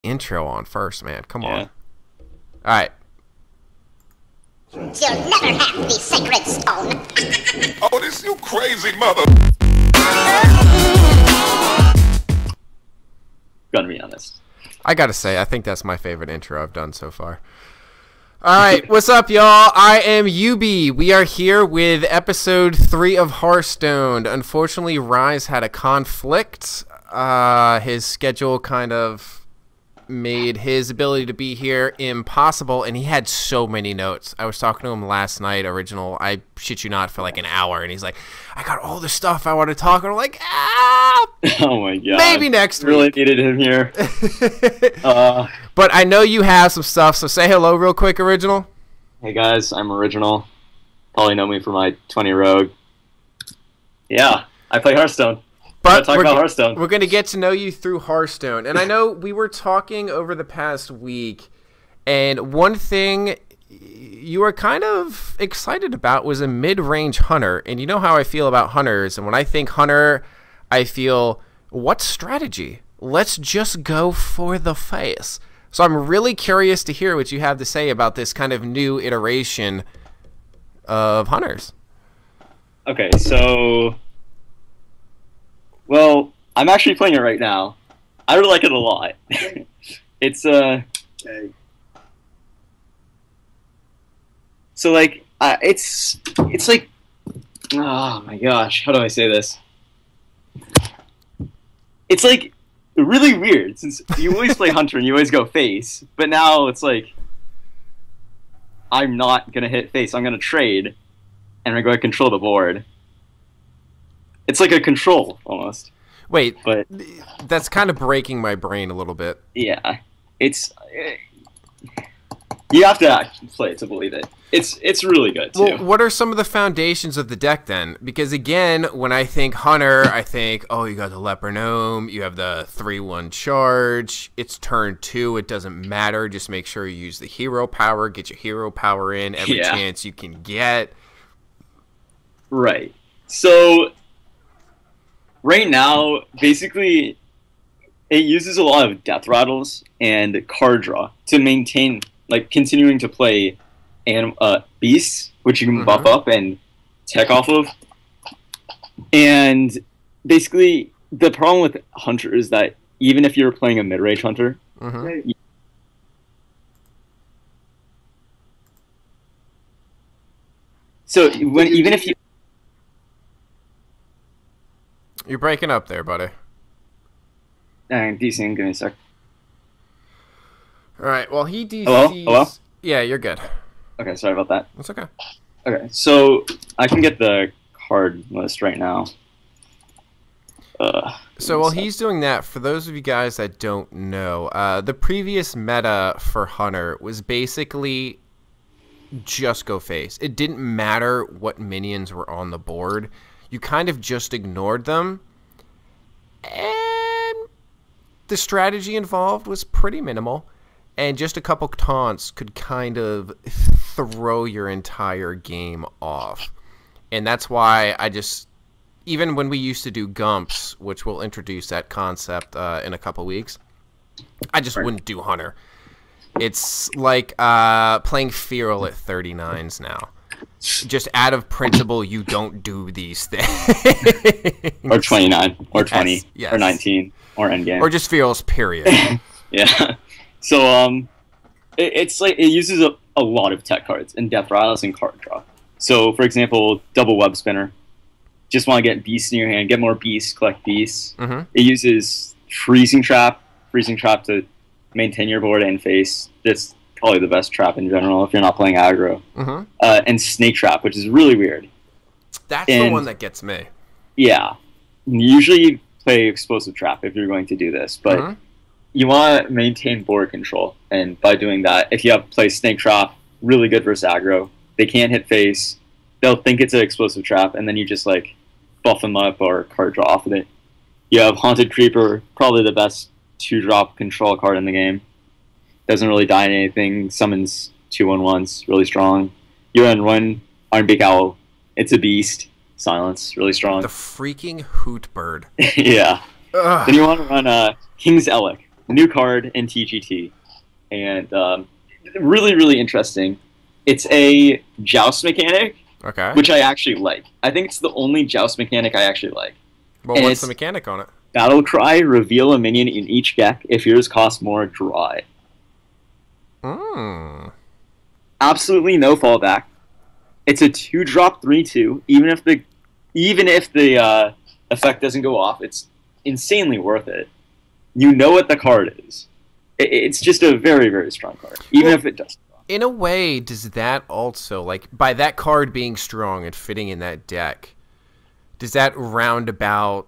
intro on first, man. Come on. Yeah. All right. You'll never have the sacred stone. Oh, this you crazy mother. Gotta be honest. I gotta say, I think that's my favorite intro I've done so far. All right, what's up, y'all? I am UB. We are here with episode 3 of Hearthstoned. Unfortunately, Rise had a conflict. His schedule kind of made his ability to be here impossible, and he had so many notes. I was talking to him last night, original, I shit you not, for like an hour, and he's like, I got all the stuff I want to talk, and I'm like, Oh my god. maybe next really week. needed him here. But I know you have some stuff, so say hello real quick, original. Hey guys, I'm Original. Probably know me for my 20 rogue. Yeah, I play Hearthstone. But Talk about Hearthstone. We're going to get to know you through Hearthstone. And I know we were talking over the past week, and one thing you were kind of excited about was a mid-range hunter. And you know how I feel about hunters. And when I think hunter, I feel, what strategy? Let's just go for the face. So I'm really curious to hear what you have to say about this kind of new iteration of hunters. Okay, so... Well, I'm actually playing it right now. I really like it a lot. It's, So, like, it's like... Oh my gosh, how do I say this? It's, like, really weird, since you always play Hunter and you always go face, but now it's like... I'm not gonna hit face, I'm gonna trade, and I'm gonna control the board. It's like a control, almost. Wait, But that's kind of breaking my brain a little bit. yeah, it's... You have to actually play it to believe it. It's really good, too. Well, what are some of the foundations of the deck, then? Because, again, when I think Hunter, I think, oh, you got the Leper Gnome, you have the 3-1 charge, it's turn 2, it doesn't matter, just make sure you use the hero power, get your hero power in every Yeah. chance you can get. Right. So, right now, basically, it uses a lot of death rattles and card draw to maintain, like, continuing to play beasts, which you can buff up and tech off of. And basically, the problem with Hunter is that even if you're playing a mid-range Hunter, so even if you... You're breaking up there, buddy. DCing, give me a sec. All right, well, he DCs... Hello? Yeah, you're good. Okay, sorry about that. That's okay. Okay, so I can get the card list right now. So while he's doing that, for those of you guys that don't know, the previous meta for Hunter was basically just go face. It didn't matter what minions were on the board. You kind of just ignored them. And the strategy involved was pretty minimal. And just a couple taunts could kind of throw your entire game off. And that's why I just... Even when we used to do Gumps, which we'll introduce that concept in a couple weeks, I just wouldn't do Hunter. It's like playing Feral at 39s now. Just out of principle, you don't do these things. Or 29, or 20, yes. or 19, or endgame. Or just Ferals, period. Yeah. So, it's like, it uses a lot of tech cards and death rattles and card draw. So, for example, double web spinner. Just want to get beasts in your hand, get more beasts, collect beasts. It uses freezing trap to maintain your board and face. That's probably the best trap in general if you're not playing aggro. And snake trap, which is really weird. That's the one that gets me. Yeah. Usually you play explosive trap if you're going to do this, but you want to maintain board control. And by doing that, if you have play snake trap, really good versus aggro. They can't hit face. They'll think it's an explosive trap, and then you just like buff them up or card draw off of it. You have Haunted Creeper, probably the best 2-drop control card in the game. Doesn't really die in anything. Summons 2/1/1s, really strong. You run one Ironbeak Owl. It's a beast. Silence, really strong. The freaking hoot bird. Yeah. Ugh. Then you want to run King's Elec, new card in TGT, and really, really interesting. It's a joust mechanic, which I actually like. I think it's the only joust mechanic I actually like. Well, what's the mechanic on it? Battle Cry, reveal a minion in each deck. If yours costs more, draw it. Absolutely no fallback. It's a 2-drop 3/2. Even if the effect doesn't go off, it's insanely worth it. You know what the card is. It's just a very, very strong card, even if it doesn't. In a way, does that also, like, by that card being strong and fitting in that deck, does that roundabout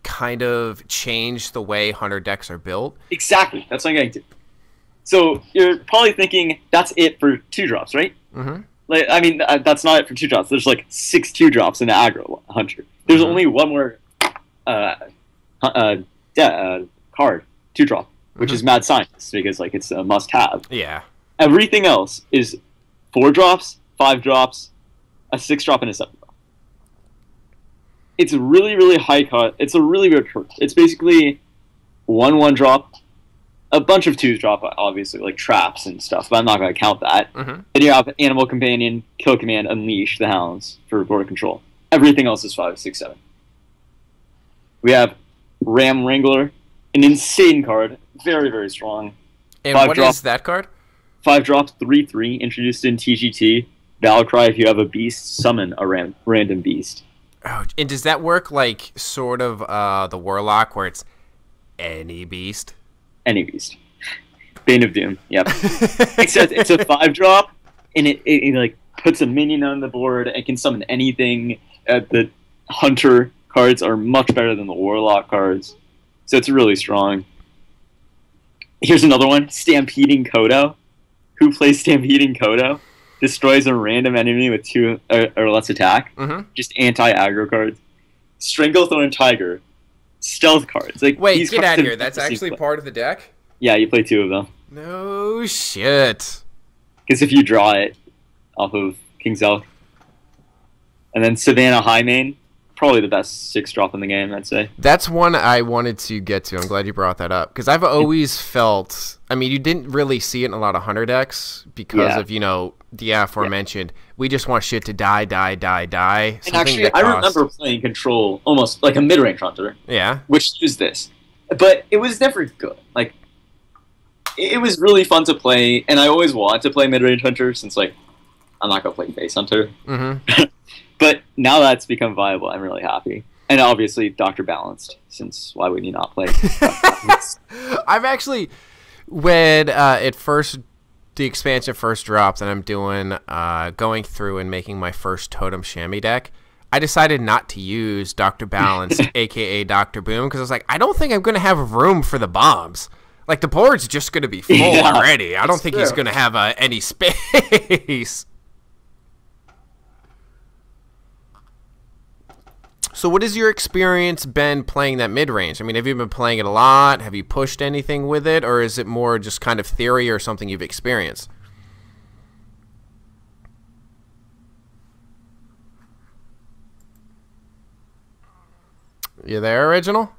kind of change the way Hunter decks are built? Exactly. That's what I'm getting to. So you're probably thinking that's it for 2-drops, right? Mm-hmm. Like, I mean, that's not it for 2-drops. There's like 6 2-drops in the aggro Hunter. There's only one more card, 2-drop, which is Mad Scientist, because like it's a must-have. Yeah. Everything else is 4-drops, 5-drops, a 6-drop, and a 7-drop. It's really, really high cut. It's a really weird card. It's basically 1-1-drop, a bunch of 2-drop, obviously, like traps and stuff, but I'm not going to count that. Then you have Animal Companion, Kill Command, Unleash the Hounds for board control. Everything else is 5, 6, 7. We have Ram Wrangler, an insane card, very, very strong. And what is that card? 5-drop, 3/3, introduced in TGT. Battle Cry, if you have a beast, summon a random beast. Oh, and does that work like sort of the Warlock, where it's any beast? Any beast. Bane of Doom, yep. it's a 5-drop, and it like puts a minion on the board and can summon anything. The Hunter cards are much better than the Warlock cards, so it's really strong. Here's another one, Stampeding Kodo. Who plays Stampeding Kodo? Destroys a random enemy with 2 or less attack. Just anti-aggro cards. Stranglethorn Tiger. Stealth cards. Like, wait, get out of here. That's actually part of the deck? Yeah, you play 2 of them. No shit. Because if you draw it off of King's Elk. And then Savannah Highmane. Probably the best 6-drop in the game, I'd say. That's one I wanted to get to. I'm glad you brought that up. Because I've always felt... I mean, you didn't really see it in a lot of Hunter decks because of, you know, the aforementioned. We just want shit to die. And actually, I remember playing Control almost like a mid-range Hunter. Yeah. Which is this. But it was never good. Like, it was really fun to play, and I always wanted to play mid-range Hunter since, like, I'm not going to play Face Hunter. But now that's become viable, I'm really happy. And obviously, Dr. Balanced, since why would you not play? I've actually, when the expansion first dropped, and I'm doing, going through and making my first Totem Chamois deck, I decided not to use Dr. Balanced, a.k.a. Dr. Boom, because I was like, I don't think I'm going to have room for the bombs. Like, the board's just going to be full already. I don't think he's going to have any space. So what has your experience been playing that mid-range? I mean, have you been playing it a lot? Have you pushed anything with it? Or is it more just kind of theory or something you've experienced? You there, Original?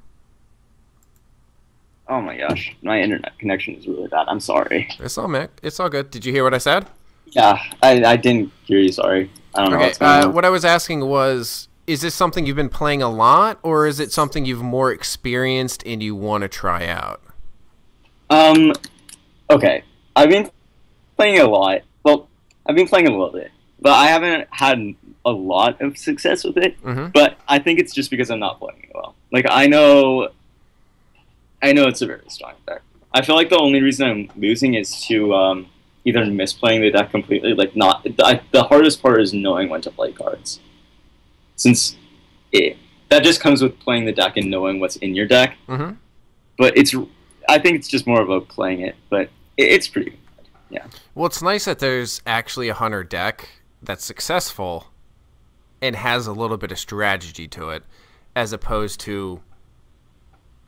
Oh my gosh. My internet connection is really bad. I'm sorry. It's all, Mick. It's all good. Did you hear what I said? Yeah, I didn't hear you, sorry. I don't know what's going on. What I was asking was... Is this something you've been playing a lot, or is it something you've more experienced and you want to try out? Okay. I've been playing a lot. Well, I've been playing a little bit, but I haven't had a lot of success with it. But I think it's just because I'm not playing it well. Like, I know it's a very strong deck. I feel like the only reason I'm losing is to either misplaying the deck completely, like the hardest part is knowing when to play cards. Since that just comes with playing the deck and knowing what's in your deck. But I think it's just more about playing it, but it's pretty good. Yeah. Well, it's nice that there's actually a Hunter deck that's successful and has a little bit of strategy to it, as opposed to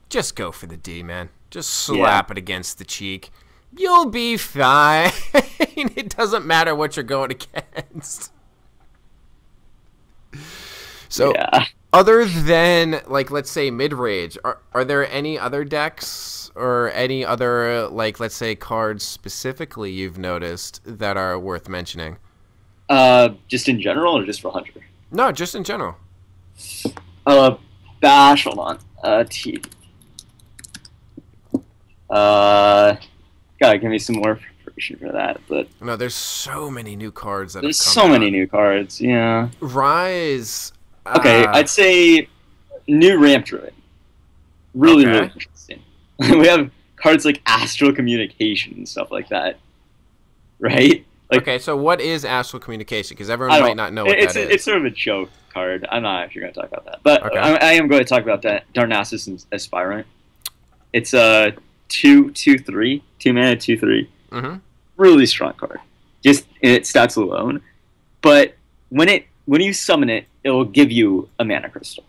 just go for the D, man. Just slap it against the cheek. You'll be fine. It doesn't matter what you're going against. So, Other than, like, let's say mid-range, are there any other decks or any other, like, let's say cards specifically you've noticed that are worth mentioning? Just in general or just for Hunter? No, just in general. Bash, hold on. Gotta give me some more preparation for that, but... No, there's so many new cards that There's have come so out. many new cards, yeah. Rise... Okay, I'd say new ramp druid. Really, Okay. really interesting. We have cards like astral communication and stuff like that, right? Like, okay, so what is astral communication? Because everyone might not know what that is. It's sort of a joke card. I'm not actually going to talk about that, but Okay. I am going to talk about that Darnassus and Aspirant. It's a 2/2/3, 2-mana 2/3. Mm-hmm. Really strong card, just in its stats alone. But when you summon it, it will give you a mana crystal.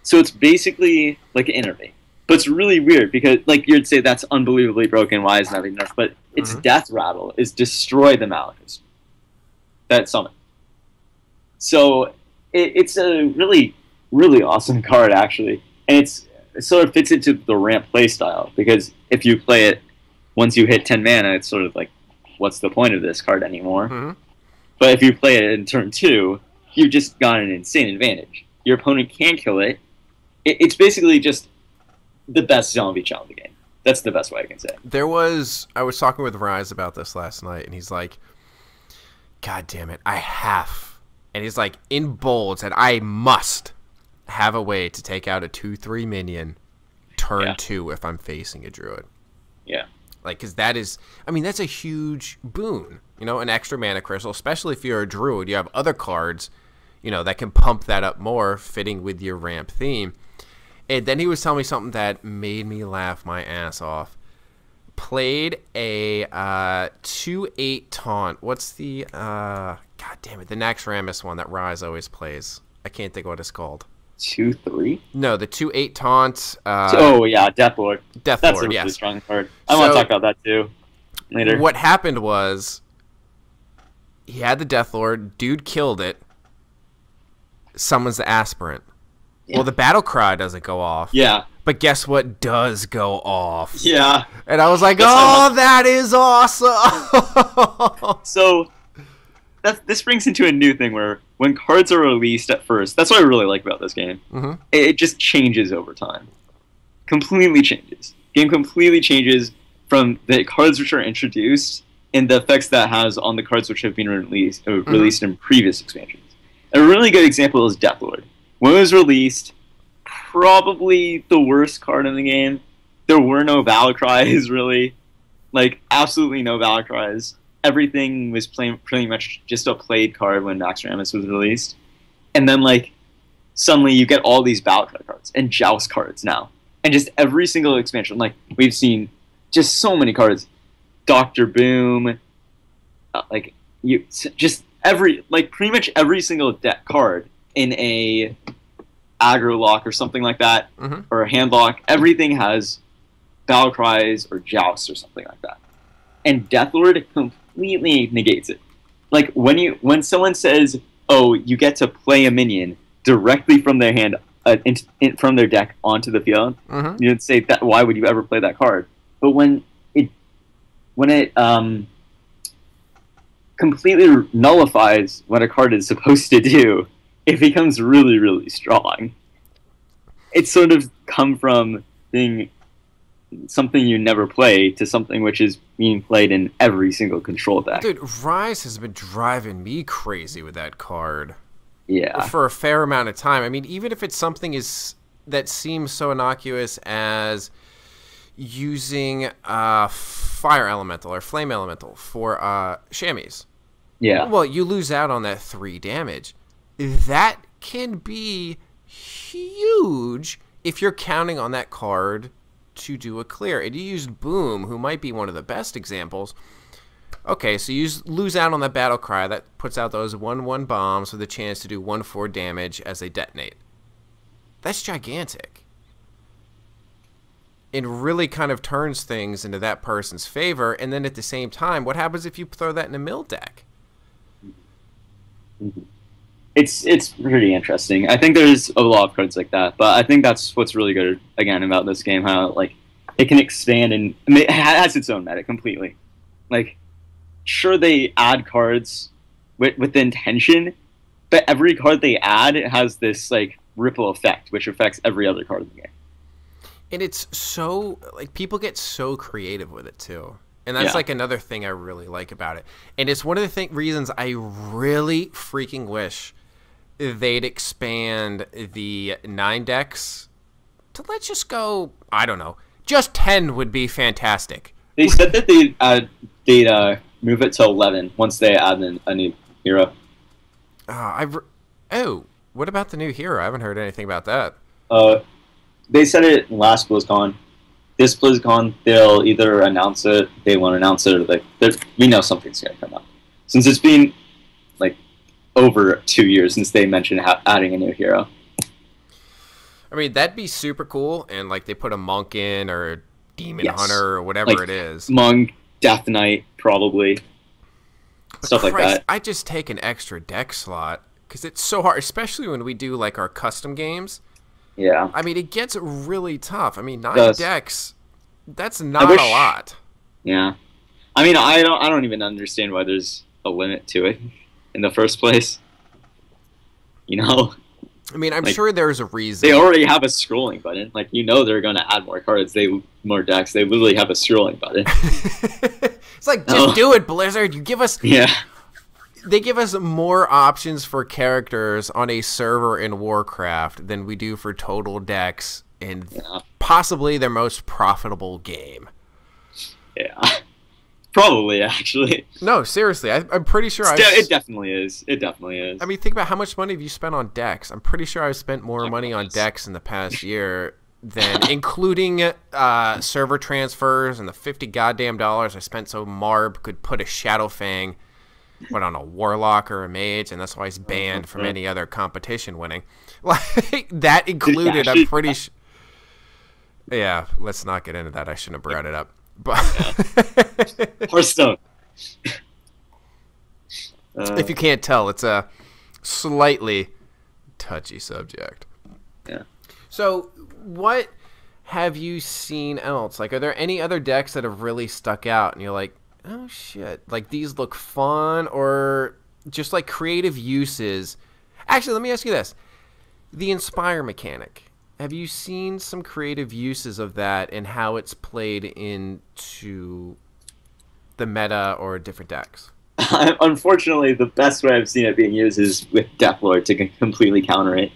So it's basically like an innervate. But it's really weird because, like, you'd say that's unbelievably broken. Why isn't that being nerfed? But its death rattle is destroy the mana crystal that summon. So it's a really, really awesome card, actually. And it sort of fits into the ramp playstyle because if you play it once you hit 10 mana, it's sort of like, what's the point of this card anymore? Mm-hmm. But if you play it in turn 2, you've just got an insane advantage. Your opponent can kill it. It's basically just the best zombie challenge game. That's the best way I can say. I was talking with Rise about this last night, and he's like, God damn it, I have. And he's like, in bold, said, I must have a way to take out a 2/3 minion turn 2 if I'm facing a druid. Yeah. Like, because that is, I mean, that's a huge boon. You know, an extra mana crystal, especially if you're a druid, you have other cards, you know, that can pump that up more, fitting with your ramp theme. And then he was telling me something that made me laugh my ass off. Played a 2/8 taunt. What's the, God damn it, the Naxxramas one that Rise always plays. I can't think of what it's called. 2/3? No, the 2/8 taunt. Oh, yeah, Deathlord. That's a really yes. strong card. I want to talk about that, too, later. What happened was, he had the Deathlord, dude killed it, summons the Aspirant. Yeah. Well, the battle cry doesn't go off. Yeah. But guess what does go off? Yeah. And I was like, oh, that is awesome! So, this brings into a new thing where when cards are released at first, that's what I really like about this game. Mm-hmm. It just changes over time. Completely changes. Game completely changes from the cards which are introduced and the effects that has on the cards which have been released in previous expansions. A really good example is Deathlord. When it was released, probably the worst card in the game. There were no battle cries, really. Like, absolutely no battle cries. Everything was pretty much just a played card when Naxxramas was released. And then, like, suddenly you get all these battle cry cards and joust cards now. And just every single expansion, like, we've seen just so many cards. Dr. Boom, pretty much every single deck card in a aggro lock or something like that, or a hand lock, everything has battle cries or jousts or something like that. And Deathlord completely negates it. Like, when someone says, oh, you get to play a minion directly from their hand, from their deck onto the field, you'd say, that why would you ever play that card? But when it completely nullifies what a card is supposed to do, it becomes really, really strong. It's sort of come from being something you never play to something which is being played in every single control deck. Dude, Rise has been driving me crazy with that card. Yeah. For a fair amount of time. I mean, even if it's something that seems so innocuous as using Fire Elemental or Flame Elemental for Chamois. Yeah. Well, you lose out on that 3 damage. That can be huge if you're counting on that card to do a clear. And you used Boom, who might be one of the best examples. Okay, so you lose out on that battle cry that puts out those 1/1 bombs with a chance to do 1/4 damage as they detonate. That's gigantic. It really kind of turns things into that person's favor. And then at the same time, what happens if you throw that in a mill deck? it's pretty interesting. I think there's a lot of cards like that, but I think that's what's really good again about this game. how like it can expand, and I mean, it has its own meta completely. Like, sure, they add cards with the intention, but every card they add has this like ripple effect, which affects every other card in the game. And it's so, like, people get so creative with it too. And that's like another thing I really like about it. And it's one of the reasons I really freaking wish they'd expand the 9 decks to, let's just go, I don't know, just 10 would be fantastic. They said that they'd move it to 11 once they add in a new hero. What about the new hero? I haven't heard anything about that. They said it last BlizzCon. This BlizzCon, they'll either announce it, they won't announce it, or like we know something's going to come up. Since it's been like over 2 years since they mentioned adding a new hero. I mean, that'd be super cool, and like they put a monk in, or a demon hunter, or whatever it is. Monk, Death Knight, probably. But stuff like that. I just take an extra deck slot, because it's so hard, especially when we do like our custom games. Yeah. I mean, it gets really tough. I mean, 9 decks, that's not a lot. Yeah. I mean, I don't even understand why there's a limit to it in the first place. You know? I mean, I'm sure there's a reason. They already have a scrolling button. Like, you know they're going to add more cards, more decks. They literally have a scrolling button. It's like, just do it, Blizzard. You give us... Yeah. They give us more options for characters on a server in Warcraft than we do for total decks in possibly their most profitable game. Yeah. Probably, actually. No, seriously. I'm pretty sure it definitely is. It definitely is. I mean, think about how much money have you spent on decks. I'm pretty sure I've spent more money on decks in the past year than, including server transfers and the $50 goddamn dollars I spent so Marb could put a Shadowfang on a warlock or a mage, and that's why he's banned from any other competition winning. Like, that included, I'm pretty sure. Yeah, let's not get into that. I shouldn't have brought it up. But Hearthstone. If you can't tell, it's a slightly touchy subject. Yeah. So, what have you seen else? Like, are there any other decks that have really stuck out, and you're like, oh shit, like these look fun, or just like creative uses? Actually, let me ask you this. The Inspire mechanic. Have you seen some creative uses of that and how it's played into the meta or different decks? Unfortunately, the best way I've seen it being used is with Deathlord to completely counter it.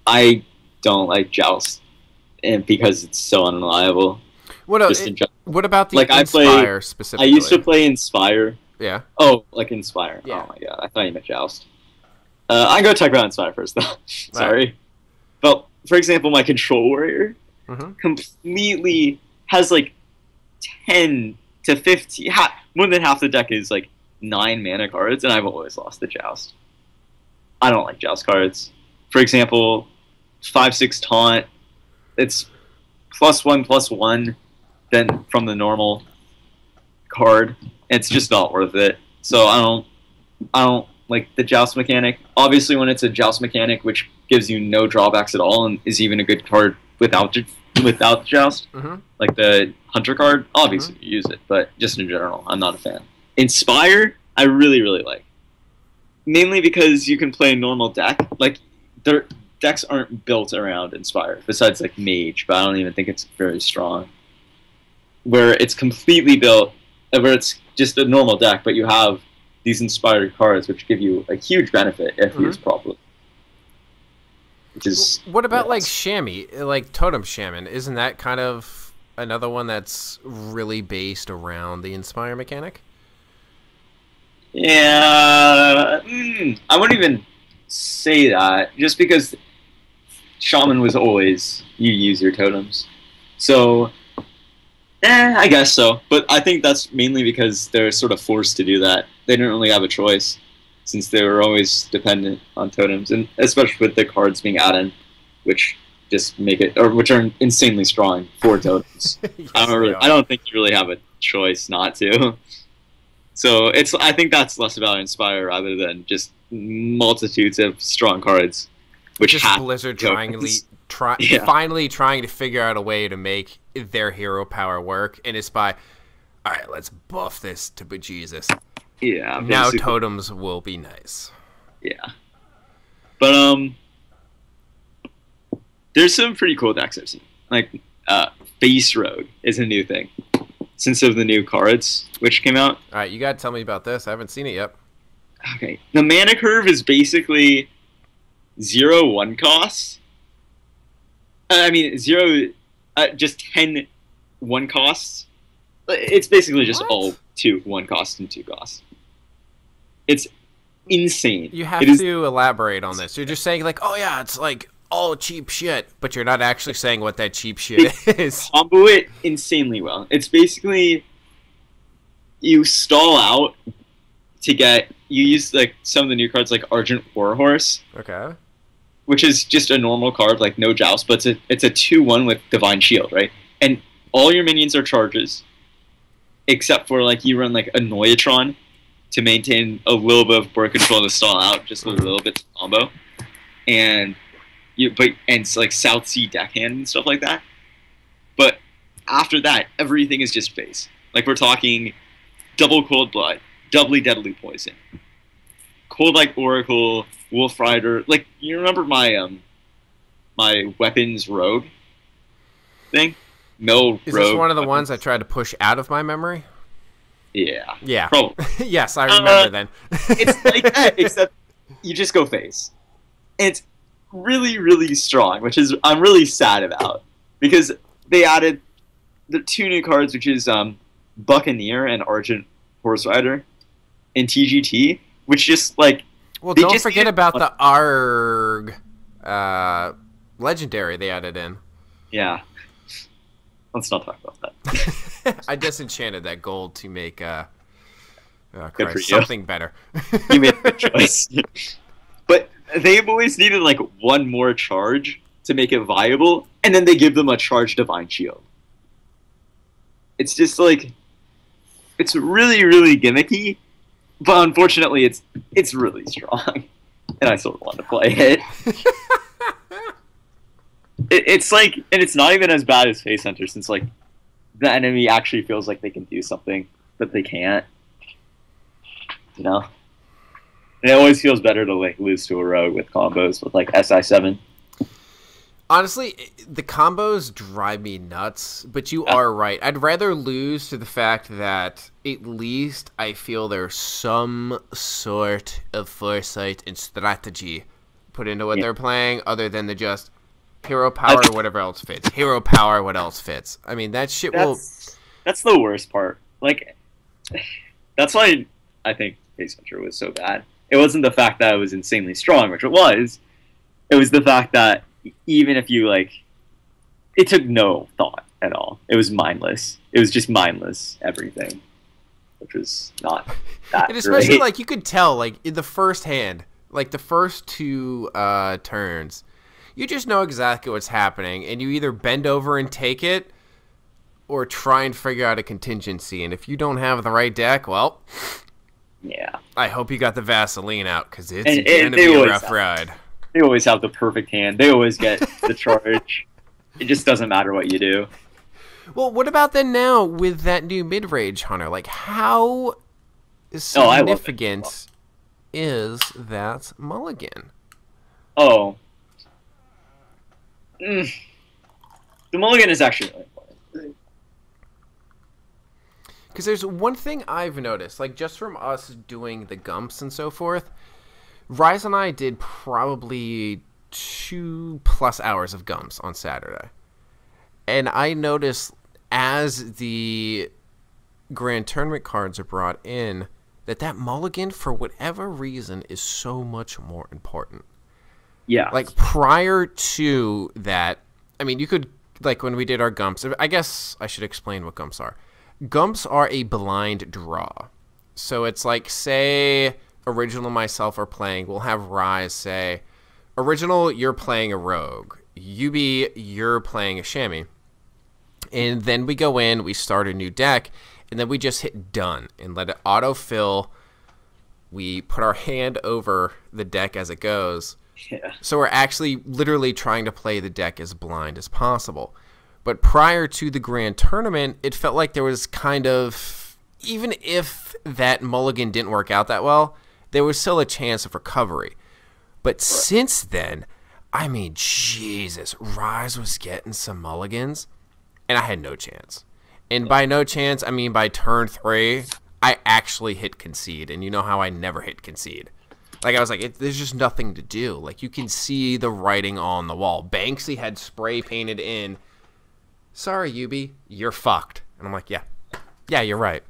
I don't like Joust, and because it's so unreliable. What about the Inspire specifically? I used to play Inspire. Yeah. Oh, like Inspire. Yeah. Oh my god, I thought you meant Joust. I'm going to talk about Inspire first, though. Sorry. Right. But, for example, my Control Warrior completely has like 10 to 15... more than half the deck is like 9 mana cards, and I've always lost the Joust. I don't like Joust cards. For example, 5/6 Taunt. It's +1/+1 than from the normal card. It's just not worth it. So I don't like the Joust mechanic. Obviously, when it's a Joust mechanic, which gives you no drawbacks at all and is even a good card without Joust, like the Hunter card, obviously you use it, but just in general, I'm not a fan. Inspire, I really, really like. Mainly because you can play a normal deck. Like, their decks aren't built around Inspire, besides like Mage, but I don't even think it's very strong. Where it's completely built, where it's just a normal deck, but you have these inspired cards, which give you a huge benefit if used properly. Which is what about like Chamois, like Totem Shaman? Isn't that kind of another one that's really based around the Inspire mechanic? Yeah, I wouldn't even say that, just because Shaman was always you use your totems, so. I guess so. But I think that's mainly because they're sort of forced to do that. They didn't really have a choice, since they were always dependent on totems, and especially with the cards being added, which just make it, or which are insanely strong for totems. Yes, I don't think you really have a choice not to. So I think that's less about Inspire rather than just multitudes of strong cards, which just Blizzard finally trying to figure out a way to make their hero power work, and it's by, all right, let's buff this to bejesus. Yeah. Now totems will be nice. Yeah. But there's some pretty cool decks I've seen. Like Face Rogue is a new thing since of the new cards which came out. All right, you got to tell me about this. I haven't seen it yet. Okay. The mana curve is basically 0/1 cost. Just 10 1 costs. It's basically just all 2 1 cost and 2 costs. It's insane. You have to elaborate on this. You're just saying like, oh yeah, it's like all cheap shit, but you're not actually saying what that cheap shit is. Combo it insanely well. It's basically you stall out to you use like some of the new cards like Argent Warhorse. Okay. Which is just a normal card, like no joust, but it's a 2/1 with Divine Shield, right? And all your minions are charges, except for like you run like a Noyatron to maintain a little bit of board control to stall out, just a little bit to combo, and it's like South Sea Deckhand and stuff like that. But after that, everything is just face. Like we're talking double Cold Blood, doubly deadly poison, Cold like Oracle, Wolf Rider. Like you remember my my weapons rogue thing? Mill Is rogue this one of the weapons. ones I tried to push out of my memory? Yeah. Yeah. Probably. Yes, I remember then. It's like that, except you just go face. And it's really, really strong, which is I'm really sad about. Because they added the 2 new cards, which is Buccaneer and Argent Horse Rider in TGT, which just like well, don't forget about the ARG legendary they added in. Yeah. Let's not talk about that. I disenchanted that gold to make Good Christ, for you. something better. You made a good choice. But they've always needed like one more charge to make it viable, and then they give them a charged Divine Shield. It's just like it's really, really gimmicky, but unfortunately it's really strong. And I still want to play it. It's like, and it's not even as bad as Face Hunter, since like the enemy actually feels like they can do something, but they can't. You know, and it always feels better to like lose to a rogue with combos with like SI7. Honestly, the combos drive me nuts, but you are right. I'd rather lose to the fact that at least I feel there's some sort of foresight and strategy put into what they're playing, other than the just hero power, whatever else fits. Hero power, what else fits. I mean, that shit will... That's the worst part. Like, that's why I think Face Hunter was so bad. It wasn't the fact that it was insanely strong, which it was. It was the fact that even if you, like... It took no thought at all. It was mindless. It was just mindless everything. Which was not that And especially, great. like, you could tell, like, in the first hand, like, the first 2 turns... You just know exactly what's happening, and you either bend over and take it, or try and figure out a contingency. And if you don't have the right deck, well, yeah, I hope you got the Vaseline out, because it's And going to they be a always rough have. ride. They always have the perfect hand. They always get the charge. It just doesn't matter what you do. Well, what about then now with that new mid-range hunter? Like, how I love it. significant is that mulligan? Oh. The mulligan is actually really important. Because there's one thing I've noticed, like just from us doing the gumps and so forth, Rise and I did probably 2+ hours of gumps on Saturday. And I noticed as the Grand Tournament cards are brought in, that mulligan, for whatever reason, is so much more important. Yeah. Like, prior to that, I mean, you could, like, when we did our gumps, I guess I should explain what gumps are. Gumps are a blind draw. So it's like, say, Original and myself are playing, we'll have Rise say, Original, you're playing a Rogue. You're playing a Chamois. And then we go in, we start a new deck, and then we just hit done and let it autofill. We put our hand over the deck as it goes. Yeah. So we're actually literally trying to play the deck as blind as possible. But prior to the grand tournament, it felt like there was kind of, even if that mulligan didn't work out that well, there was still a chance of recovery. But since then, I mean, Jesus, Rise was getting some mulligans, and I had no chance. And by no chance, I mean by turn 3, I actually hit concede. And you know how I never hit concede. Like, I was like, there's just nothing to do. Like, you can see the writing on the wall. Banksy had spray painted in, sorry, Yubi, you're fucked. And I'm like, yeah, you're right.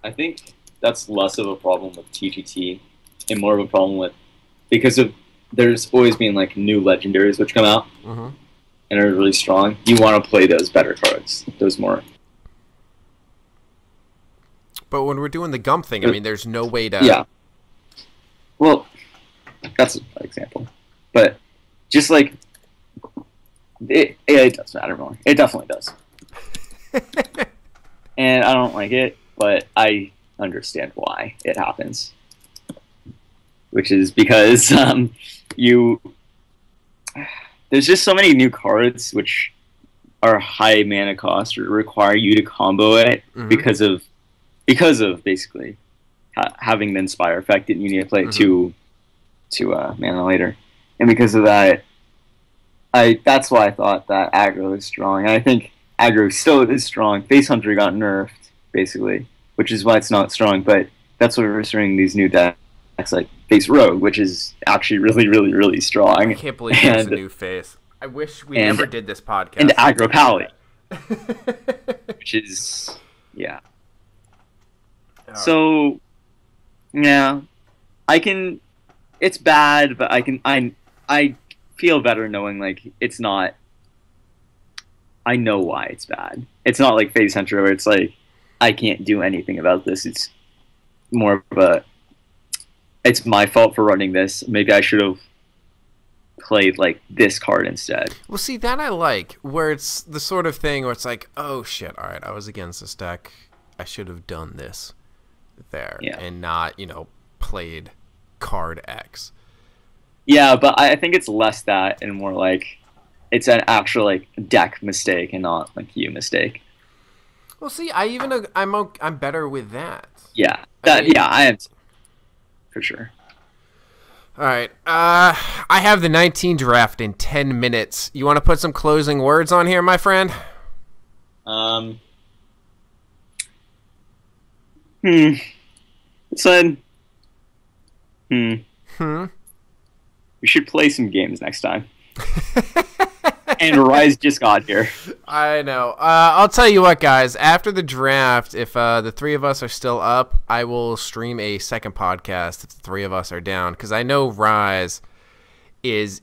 I think that's less of a problem with TGT and more of a problem with, because of, there's always been like new legendaries which come out and are really strong. You want to play those better cards, those more. But when we're doing the gum thing, I mean, there's no way to... Yeah. Well, that's an example. But just like, it does matter more. It definitely does. And I don't like it, but I understand why it happens. Which is because there's just so many new cards which are high mana cost or require you to combo it because of basically having the Inspire effect, and you need to play it two mana later. And because of that, that's why I thought that aggro is strong. And I think aggro still is strong. Face Hunter got nerfed, basically, which is why it's not strong. But that's what we're seeing these new decks like Face Rogue, which is actually really, really, really strong. I can't believe there's a new face. I wish we never did this podcast. And aggro Pally. Which is, yeah. So, yeah, it's bad, but I feel better knowing, like, it's not, I know why it's bad. It's not like Face Hunter where it's like, I can't do anything about this. It's more of a, it's my fault for running this. Maybe I should have played, like, this card instead. Well, see, that I like, where it's the sort of thing where it's like, oh, shit, all right, I was against this deck. I should have done this there and not, played card X. Yeah, but I think it's less that and more like it's an actual, like, deck mistake and not, like, you mistake. Well, see, I'm better with that. Yeah, I am for sure. All right, I have the 19 draft in 10 minutes. You want to put some closing words on here, my friend? We should play some games next time. And Rise just got here. I know. I'll tell you what, guys. After the draft, if the three of us are still up, I will stream a second podcast if the three of us are down. Because I know Rise is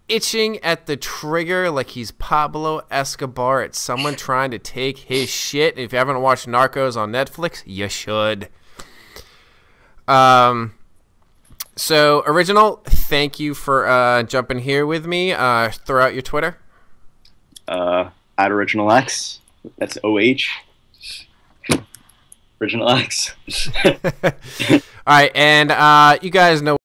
itching at the trigger like he's Pablo Escobar at someone trying to take his shit. If you haven't watched Narcos on Netflix, you should. So, Original, thank you for jumping here with me. Throw out your Twitter. At Original X. That's OH. Original X. All right, and you guys know